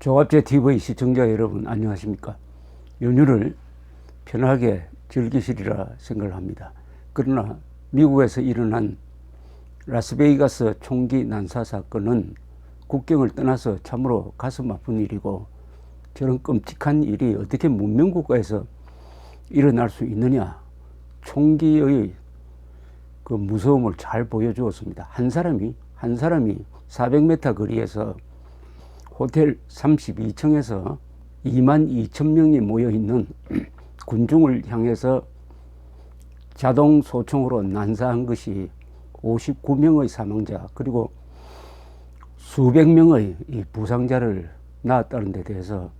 조갑제 TV 시청자 여러분 안녕하십니까. 연휴를 편하게 즐기시리라 생각을 합니다. 그러나 미국에서 일어난 라스베이거스 총기 난사 사건은 국경을 떠나서 참으로 가슴 아픈 일이고, 저런 끔찍한 일이 어떻게 문명국가에서 일어날 수 있느냐, 총기의 그 무서움을 잘 보여주었습니다. 한 사람이 400m 거리에서 호텔 32층에서 22,000명이 모여있는 군중을 향해서 자동 소총으로 난사한 것이 59명의 사망자 그리고 수백 명의 이 부상자를 낳았다는 데 대해서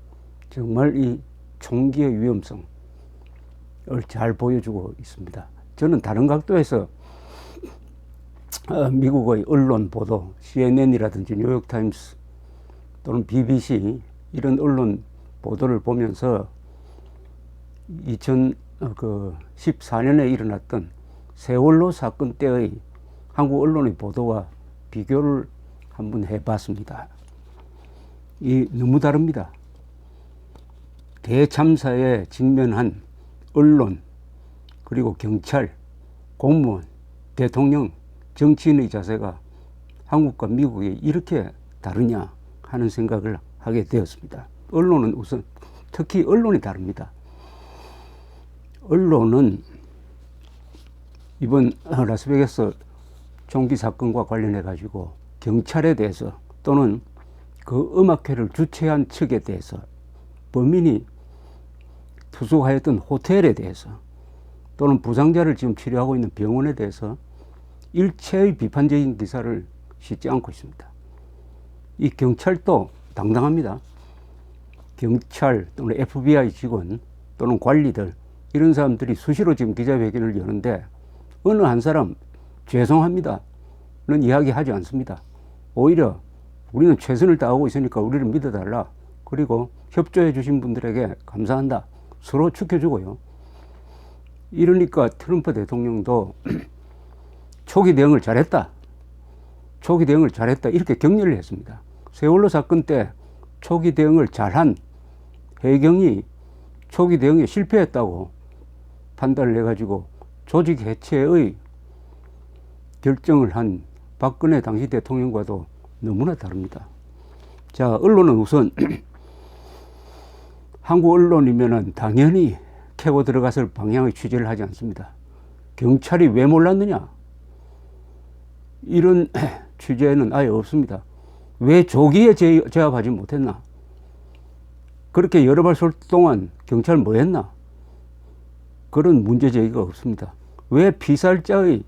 정말 이 총기의 위험성을 잘 보여주고 있습니다. 저는 다른 각도에서 미국의 언론 보도, CNN이라든지 뉴욕타임스 또는 BBC 이런 언론 보도를 보면서 2014년에 일어났던 세월호 사건 때의 한국 언론의 보도와 비교를 한번 해봤습니다. 너무 다릅니다. 대참사에 직면한 언론, 그리고 경찰, 공무원, 대통령, 정치인의 자세가 한국과 미국이 이렇게 다르냐 하는 생각을 하게 되었습니다. 언론은 우선 특히 언론이 다릅니다. 언론은 이번 라스베이거스 총기 사건과 관련해 가지고 경찰에 대해서 또는 그 음악회를 주최한 측에 대해서, 범인이 투숙하였던 호텔에 대해서 또는 부상자를 지금 치료하고 있는 병원에 대해서 일체의 비판적인 기사를 싣지 않고 있습니다. 이 경찰도 당당합니다. 경찰 또는 FBI 직원 또는 관리들, 이런 사람들이 수시로 지금 기자회견을 여는데 어느 한 사람 죄송합니다는 이야기하지 않습니다. 오히려 우리는 최선을 다하고 있으니까 우리를 믿어달라, 그리고 협조해 주신 분들에게 감사한다, 서로 축해주고요. 이러니까 트럼프 대통령도 초기 대응을 잘했다 이렇게 격려를 했습니다. 세월호 사건 때 초기 대응을 잘한 해경이 초기 대응에 실패했다고 판단을 해가지고 조직 해체의 결정을 한 박근혜 당시 대통령과도 너무나 다릅니다. 자, 언론은 우선 한국 언론이면은 당연히 캐고 들어갔을 방향의 취재를 하지 않습니다. 경찰이 왜 몰랐느냐, 이런 취재는 아예 없습니다. 왜 조기에 제압하지 못했나, 그렇게 여러 발 쏠 동안 경찰 뭐 했나, 그런 문제 제기가 없습니다. 왜 피살자들이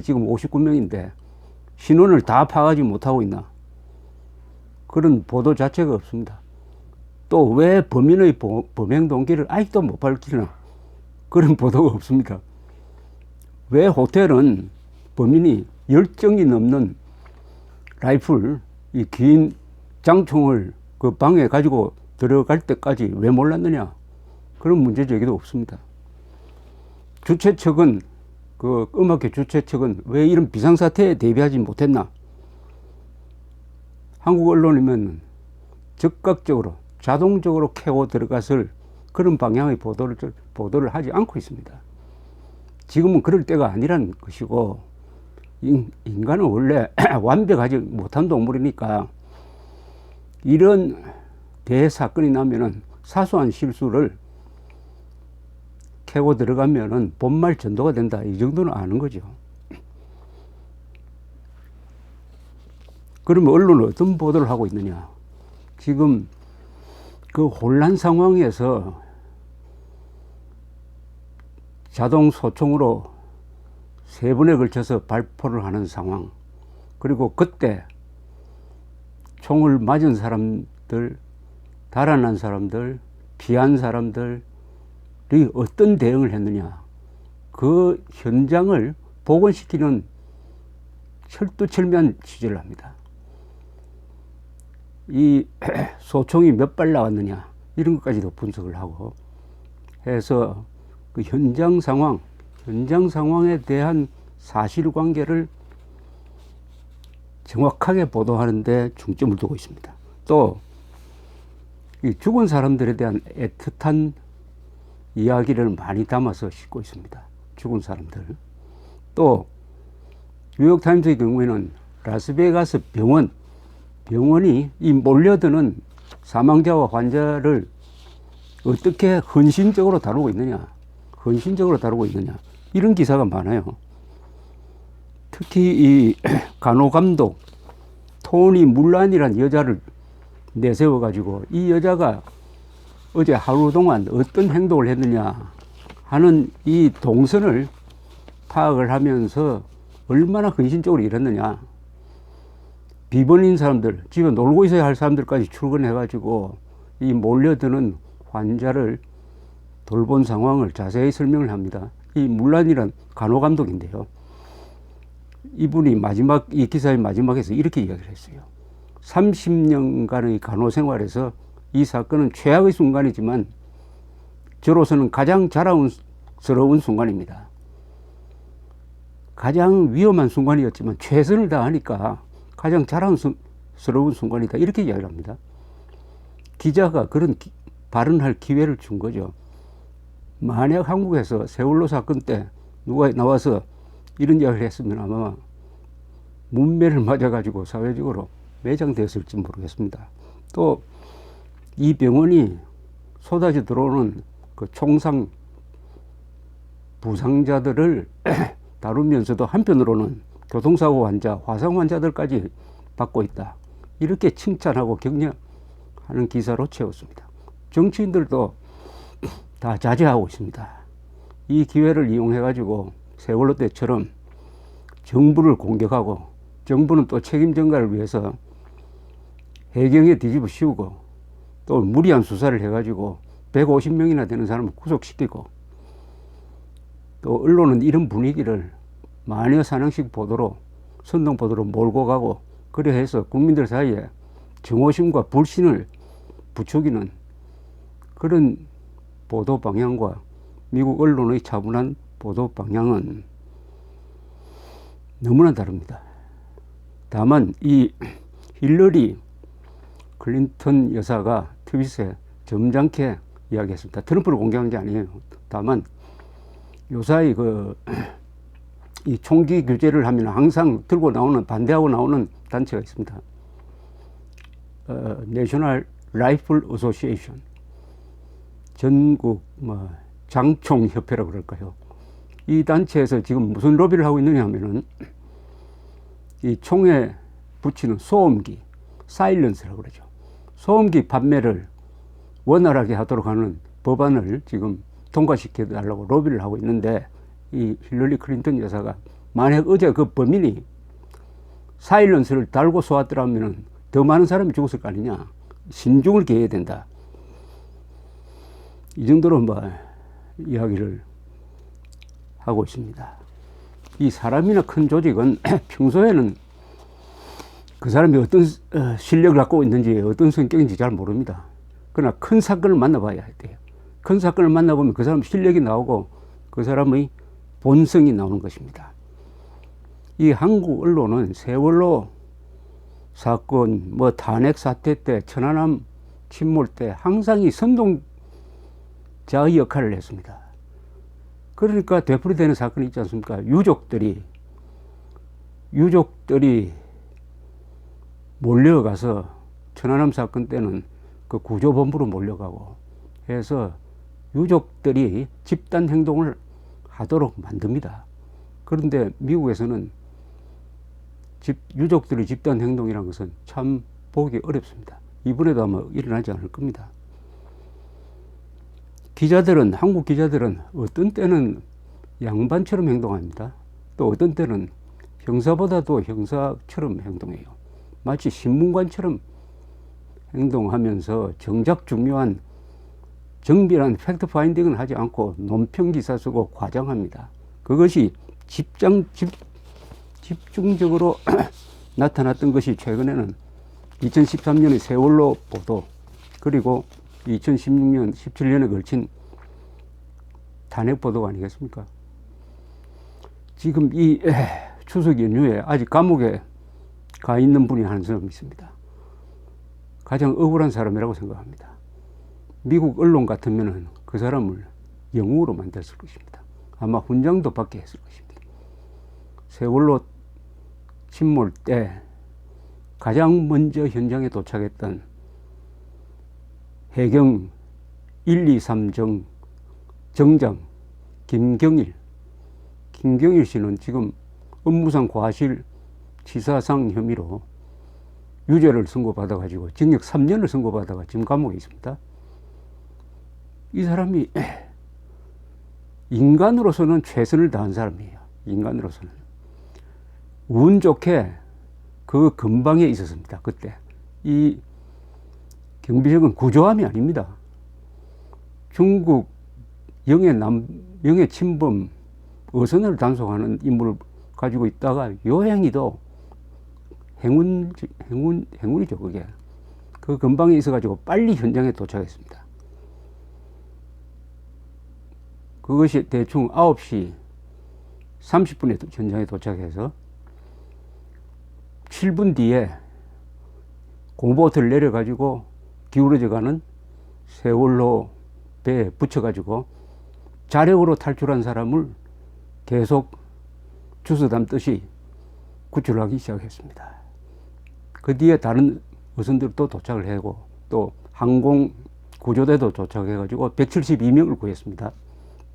지금 59명인데 신원을 다 파악하지 못하고 있나, 그런 보도 자체가 없습니다. 또 왜 범인의 범행 동기를 아직도 못 밝히나, 그런 보도가 없습니다. 왜 호텔은 범인이 열정이 넘는 라이플, 이 긴 장총을 그 방에 가지고 들어갈 때까지 왜 몰랐느냐, 그런 문제 제기도 없습니다. 주최 측은, 그 음악회 주최 측은 왜 이런 비상사태에 대비하지 못했나. 한국 언론이면 적극적으로 자동적으로 캐고 들어갔을 그런 방향의 보도를 하지 않고 있습니다. 지금은 그럴 때가 아니라는 것이고, 인간은 원래 완벽하지 못한 동물이니까 이런 대사건이 나면은 사소한 실수를 캐고 들어가면은 본말 전도가 된다, 이 정도는 아는 거죠. 그러면 언론은 어떤 보도를 하고 있느냐. 지금 그 혼란 상황에서 자동 소총으로 3번에 걸쳐서 발포를 하는 상황, 그리고 그때 총을 맞은 사람들, 달아난 사람들, 피한 사람들이 어떤 대응을 했느냐, 그 현장을 복원시키는 철두철미한 취재를 합니다. 이 소총이 몇 발 나왔느냐, 이런 것까지도 분석을 하고 해서 그 현장 상황에 대한 사실관계를 정확하게 보도하는 데 중점을 두고 있습니다. 또 이 죽은 사람들에 대한 애틋한 이야기를 많이 담아서 싣고 있습니다. 죽은 사람들. 또 뉴욕타임스의 경우에는 라스베가스 병원이 이 몰려드는 사망자와 환자를 어떻게 헌신적으로 다루고 있느냐, 이런 기사가 많아요. 특히 이 간호감독 토니 물란이란 여자를 내세워 가지고 이 여자가 어제 하루 동안 어떤 행동을 했느냐 하는 이 동선을 파악을 하면서 얼마나 헌신적으로 일했느냐. 비번인 사람들, 집에 놀고 있어야 할 사람들까지 출근해 가지고 이 몰려드는 환자를 돌본 상황을 자세히 설명을 합니다. 이 물란이란 간호감독인데요. 이분이 이 기사의 마지막에서 이렇게 이야기를 했어요. 30년간의 간호 생활에서 이 사건은 최악의 순간이지만 저로서는 가장 자랑스러운 순간입니다. 가장 위험한 순간이었지만 최선을 다하니까 가장 자랑스러운 순간이다. 이렇게 이야기를 합니다. 기자가 그런 발언할 기회를 준 거죠. 만약 한국에서 세월호 사건 때 누가 나와서 이런 이야기를 했으면 아마 문매를 맞아가지고 사회적으로 매장되었을지 모르겠습니다. 또 이 병원이 쏟아져 들어오는 그 총상 부상자들을 다루면서도 한편으로는 교통사고 환자, 화상 환자들까지 받고 있다. 이렇게 칭찬하고 격려하는 기사로 채웠습니다. 정치인들도 다 자제하고 있습니다. 이 기회를 이용해가지고 세월호 때처럼 정부를 공격하고 정부는 또 책임 전가를 위해서 해경에 뒤집어 씌우고 또 무리한 수사를 해가지고 150명이나 되는 사람을 구속시키고 또 언론은 이런 분위기를 마녀 사냥식 보도로 선동 보도로 몰고 가고 그래 해서 국민들 사이에 정오심과 불신을 부추기는 그런 보도 방향과 미국 언론의 차분한 보도 방향은 너무나 다릅니다. 다만 이 힐러리 클린턴 여사가 트윗에 점잖게 이야기했습니다. 트럼프를 공격한 게 아니에요. 다만 요사이 이 총기 규제를 하면 항상 들고 나오는, 반대하고 나오는 단체가 있습니다. 내셔널 라이플 어소시에이션, 전국 장총협회라고 그럴까요? 이 단체에서 지금 무슨 로비를 하고 있느냐 하면은 이 총에 붙이는 소음기, 사일런스라고 그러죠. 소음기 판매를 원활하게 하도록 하는 법안을 지금 통과시켜 달라고 로비를 하고 있는데, 이 힐러리 클린턴 여사가 만약 어제 그 범인이 사일런스를 달고 쏘았더라면 더 많은 사람이 죽었을 거 아니냐. 신중을 기해야 된다. 이 정도로 이야기를 하고 있습니다. 이 사람이나 큰 조직은 평소에는 그 사람이 어떤 실력을 갖고 있는지 어떤 성격인지 잘 모릅니다. 그러나 큰 사건을 만나봐야 돼요. 큰 사건을 만나보면 그 사람 실력이 나오고 그 사람의 본성이 나오는 것입니다. 이 한국 언론은 세월호 사건, 탄핵 사태 때, 천안함 침몰 때 항상 이 선동자의 역할을 했습니다. 그러니까 되풀이되는 사건이 있지 않습니까? 유족들이 몰려가서 천안함 사건 때는 그 구조본부로 몰려가고 해서 유족들이 집단 행동을 하도록 만듭니다. 그런데 미국에서는 유족들의 집단 행동이라는 것은 참 보기 어렵습니다. 이번에도 아마 일어나지 않을 겁니다. 한국 기자들은 어떤 때는 양반처럼 행동합니다. 또 어떤 때는 형사보다도 형사처럼 행동해요. 마치 신문관처럼 행동하면서 정작 중요한 정밀한 팩트 파인딩은 하지 않고 논평 기사 쓰고 과장합니다. 그것이 집중적으로 나타났던 것이 최근에는 2013년의 세월호 보도, 그리고 2016년, 17년에 걸친 탄핵 보도가 아니겠습니까? 지금 이 추석 연휴에 아직 감옥에 가 있는 분이 한 사람 있습니다. 가장 억울한 사람이라고 생각합니다. 미국 언론 같으면은 그 사람을 영웅으로 만들었을 것입니다. 아마 훈장도 받게 했을 것입니다. 세월호 침몰 때 가장 먼저 현장에 도착했던 해경 1, 2, 3정 정장 김경일 씨는 지금 업무상 과실치사상 혐의로 유죄를 선고받아가지고 징역 3년을 선고받아가 지금 감옥에 있습니다. 이 사람이 인간으로서는 최선을 다한 사람이에요. 인간으로서는. 운 좋게 그 근방에 있었습니다. 그때. 이 경비정은 구조함이 아닙니다. 중국 영해 침범 어선을 단속하는 임무를 가지고 있다가 요행이도 행운이죠, 그게. 그 근방에 있어가지고 빨리 현장에 도착했습니다. 그것이 대충 9시 30분에 현장에 도착해서 7분 뒤에 공보트를 내려가지고 기울어져 가는 세월호 배에 붙여가지고 자력으로 탈출한 사람을 계속 주워 담듯이 구출하기 시작했습니다. 그 뒤에 다른 어선들도 도착을 하고 또 항공 구조대도 도착해가지고 172명을 구했습니다.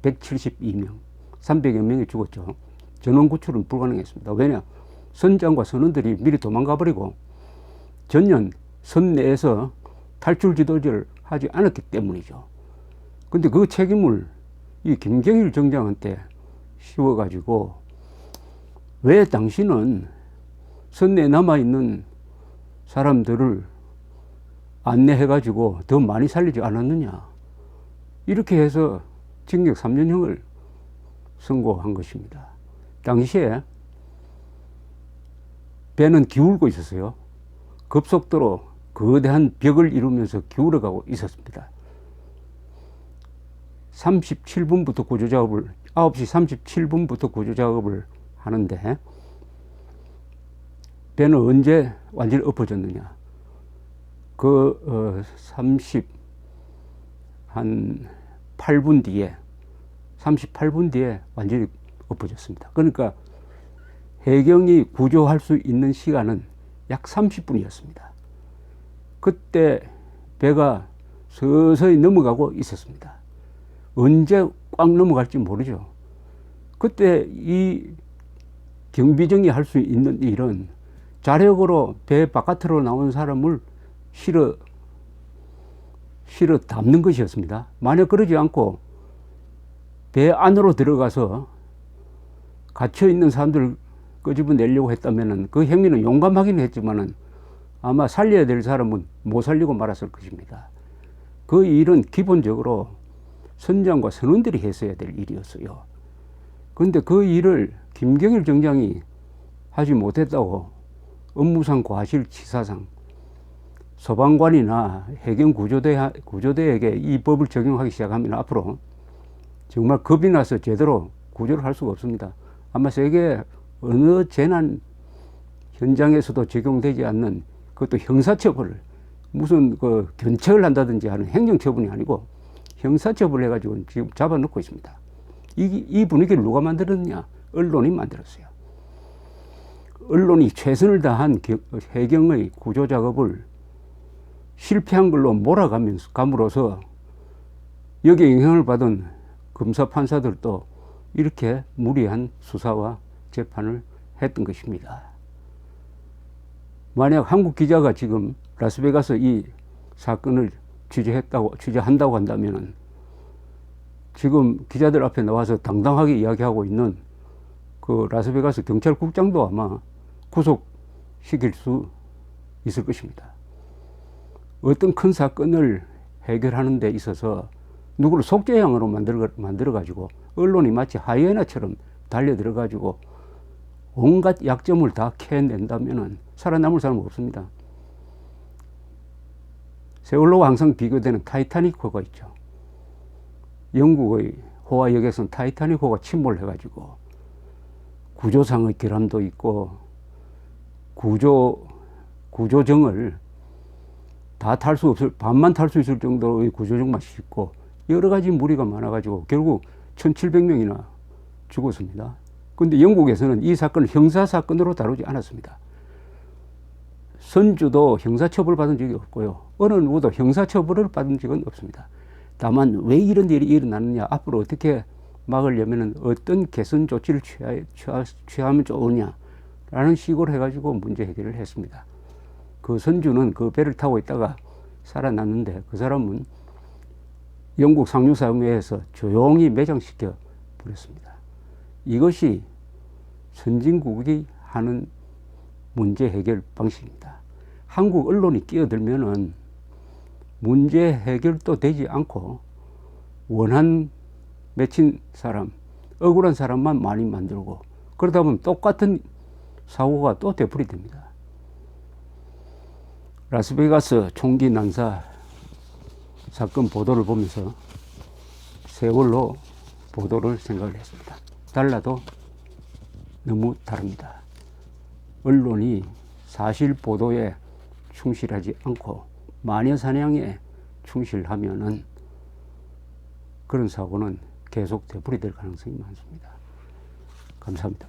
172명. 300여 명이 죽었죠. 전원 구출은 불가능했습니다. 왜냐? 선장과 선원들이 미리 도망가 버리고 전년 선 내에서 탈출 지도를 하지 않았기 때문이죠. 근데 그 책임을 이 김경일 정장한테 씌워가지고 왜 당신은 선 내에 남아있는 사람들을 안내해가지고 더 많이 살리지 않았느냐. 이렇게 해서 징역 3년형을 선고한 것입니다. 당시에 배는 기울고 있었어요. 급속도로 거대한 벽을 이루면서 기울어가고 있었습니다. 37분부터 구조작업을 9시 37분부터 구조작업을 하는데 배는 언제 완전히 엎어졌느냐. 그 38분 뒤에 완전히 엎어졌습니다. 그러니까 해경이 구조할 수 있는 시간은 약 30분이었습니다. 그때 배가 서서히 넘어가고 있었습니다. 언제 꽉 넘어갈지 모르죠. 그때 이 경비정이 할 수 있는 일은 자력으로 배 바깥으로 나온 사람을 실어 담는 것이었습니다. 만약 그러지 않고 배 안으로 들어가서 갇혀있는 사람들을 끄집어내려고 했다면 그 행위는 용감하긴 했지만은 아마 살려야 될 사람은 못 살리고 말았을 것입니다. 그 일은 기본적으로 선장과 선원들이 했어야 될 일이었어요. 그런데 그 일을 김경일 정장이 하지 못했다고 업무상 과실치사상 소방관이나 해경 구조대에게 이 법을 적용하기 시작하면 앞으로 정말 겁이 나서 제대로 구조를 할 수가 없습니다. 아마 세계 어느 재난 현장에서도 적용되지 않는 그것도 형사처벌을 무슨 그 견책을 한다든지 하는 행정처분이 아니고 형사처벌을 해가지고 지금 잡아놓고 있습니다. 이 분위기를 누가 만들었냐? 언론이 만들었어요. 언론이 최선을 다한 해경의 구조작업을 실패한 걸로 몰아감으로써 여기에 영향을 받은 검사 판사들도 이렇게 무리한 수사와 재판을 했던 것입니다. 만약 한국 기자가 지금 라스베가스 이 사건을 취재한다고 한다면 지금 기자들 앞에 나와서 당당하게 이야기하고 있는 그 라스베가스 경찰국장도 아마 구속시킬 수 있을 것입니다. 어떤 큰 사건을 해결하는 데 있어서 누구를 속죄양으로 만들어가지고 언론이 마치 하이에나처럼 달려들어가지고 온갖 약점을 다 캐낸다면 살아남을 사람은 없습니다. 세월호와 항상 비교되는 타이타닉호가 있죠. 영국의 호화 역에서는 타이타닉호가 침몰해가지고 구조상의 결함도 있고 구조정을 다 탈 수 없을, 반만 탈 수 있을 정도의 구조적 맛이 있고, 여러 가지 무리가 많아가지고, 결국 1700명이나 죽었습니다. 근데 영국에서는 이 사건을 형사사건으로 다루지 않았습니다. 선주도 형사처벌 받은 적이 없고요. 어느 누구도 형사처벌을 받은 적은 없습니다. 다만 왜 이런 일이 일어나느냐, 앞으로 어떻게 막으려면 어떤 개선 조치를 취하면 좋으냐 라는 식으로 해가지고 문제 해결을 했습니다. 그 선주는 그 배를 타고 있다가 살아났는데 그 사람은 영국 상류사회에서 조용히 매장시켜 버렸습니다. 이것이 선진국이 하는 문제 해결 방식입니다. 한국 언론이 끼어들면은 문제 해결도 되지 않고 원한 맺힌 사람, 억울한 사람만 많이 만들고, 그러다 보면 똑같은 사고가 또 되풀이 됩니다. 라스베가스 총기 난사 사건 보도를 보면서 세월호 보도를 생각을 했습니다. 달라도 너무 다릅니다. 언론이 사실 보도에 충실하지 않고 마녀 사냥에 충실하면은 그런 사고는 계속 되풀이될 가능성이 많습니다. 감사합니다.